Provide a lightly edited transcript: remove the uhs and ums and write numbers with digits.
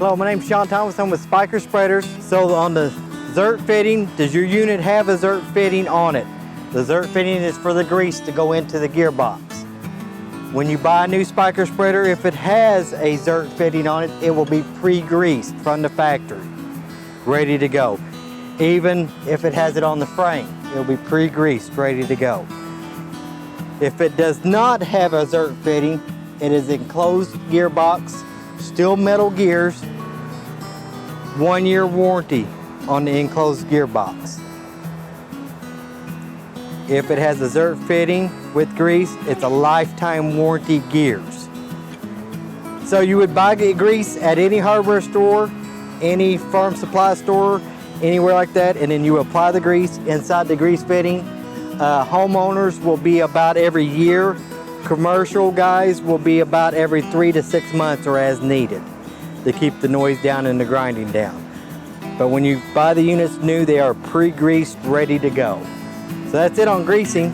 Hello, my name's Sean Thomas. I'm with Spyker Spreaders. So on the Zerk Fitting, does your unit have a Zerk Fitting on it? The Zerk Fitting is for the grease to go into the gearbox. When you buy a new Spyker Spreader, if it has a Zerk Fitting on it, it will be pre-greased from the factory, ready to go. Even if it has it on the frame, it'll be pre-greased, ready to go. If it does not have a Zerk Fitting, it is enclosed gearbox, still metal gears, 1 year warranty on the enclosed gearbox. If it has a Zerk Fitting with grease, it's a lifetime warranty gears. So you would buy grease at any hardware store, any farm supply store, anywhere like that, and then you apply the grease inside the grease fitting. Homeowners will be about every year. Commercial guys will be about every 3 to 6 months or as needed to keep the noise down and the grinding down. But when you buy the units new, they are pre-greased, ready to go. So that's it on greasing.